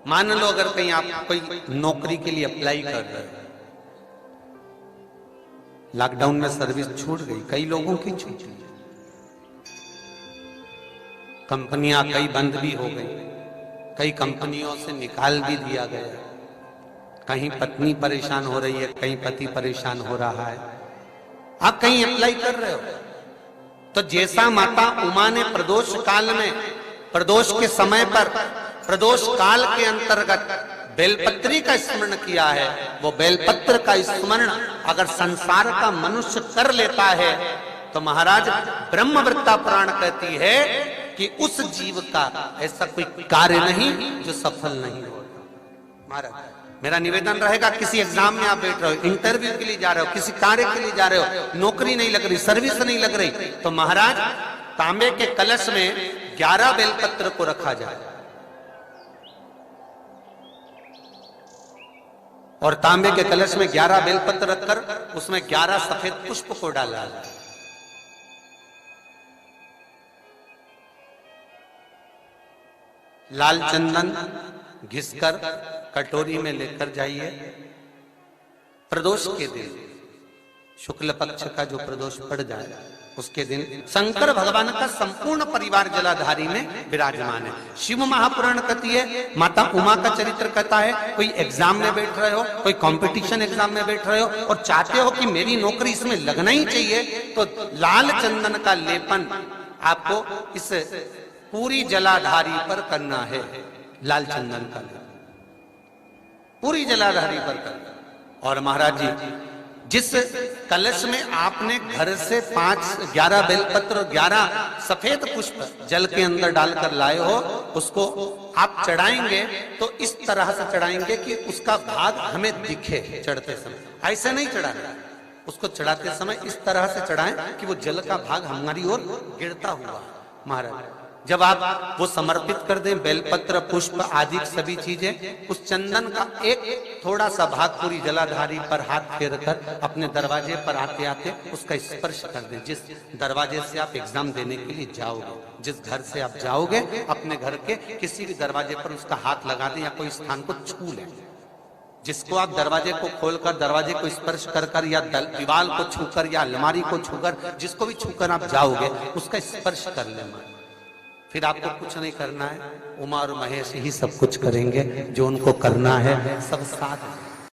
मान लो अगर कहीं आप कोई नौकरी के लिए अप्लाई कर रहे हो, लॉकडाउन में सर्विस छूट गई, कई लोगों की छूट गई, कंपनियां कई बंद भी हो गई, कई कंपनियों से निकाल भी दिया गया, कहीं पत्नी परेशान हो रही है, कहीं पति परेशान हो रहा है, आप कहीं अप्लाई कर रहे हो, तो जैसा माता उमा ने प्रदोष काल में, प्रदोष के समय पर, प्रदोष काल के अंतर्गत बेलपत्री का स्मरण किया है, वो बेलपत्र का स्मरण अगर संसार का मनुष्य कर लेता है तो महाराज ब्रह्मवृत्ता पुराण कहती है कि उस जीव का ऐसा कोई कार्य नहीं जो सफल नहीं होगा। महाराज मेरा निवेदन रहेगा, किसी एग्जाम में आप बैठ रहे हो, इंटरव्यू के लिए जा रहे हो, किसी कार्य के लिए जा रहे हो, नौकरी नहीं लग रही, सर्विस नहीं लग रही, तो महाराज तांबे के कलश में 11 बेलपत्र को रखा जाए और तांबे के कलश में 11 बेलपत्र रखकर उसमें 11 सफेद पुष्प को डाला जाए। लाल चंदन घिसकर कटोरी में लेकर जाइए। प्रदोष के दिन, शुक्ल पक्ष का जो प्रदोष पड़ जाए उसके दिन शंकर भगवान का संपूर्ण परिवार जलाधारी में विराजमान है। शिव महापुराण कहती है, माता उमा का चरित्र कहता है, कोई एग्जाम में बैठ रहे हो, कोई कंपटीशन एग्जाम में बैठ रहे हो और चाहते हो कि मेरी नौकरी इसमें लगना ही चाहिए, तो लाल चंदन का लेपन आपको इस पूरी जलाधारी पर करना है। लाल चंदन का लेपन पूरी जलाधारी पर करना। और महाराज जी जिस कलश में आपने घर से 11 बेलपत्र और 11 सफेद पुष्प जल के अंदर डालकर लाए हो, उसको आप चढ़ाएंगे तो इस तरह से चढ़ाएंगे कि उसका भाग हमें दिखे चढ़ते समय। ऐसे नहीं चढ़ाना, उसको चढ़ाते समय इस तरह से चढ़ाएं कि वो जल का भाग हमारी ओर गिरता हुआ। महाराज जब आप वो समर्पित कर दें, बेलपत्र पुष्प आदि सभी चीजें, उस चंदन का एक थोड़ा सा भाग पूरी जलाधारी पर हाथ फेर कर अपने दरवाजे पर आते आते उसका स्पर्श कर दें। जिस दरवाजे से आप एग्जाम देने के लिए जाओगे, जिस घर से आप जाओगे, अपने घर के किसी भी दरवाजे पर उसका हाथ लगा दें या कोई स्थान को छू लें। जिसको आप दरवाजे को खोलकर दरवाजे को स्पर्श कर कर या दीवार को छूकर या अलमारी को छूकर, जिसको भी छूकर आप जाओगे उसका स्पर्श कर लें। फिर आपको कुछ नहीं करना है, उमा और महेश ही सब कुछ करेंगे, जो उनको करना है सब साथ।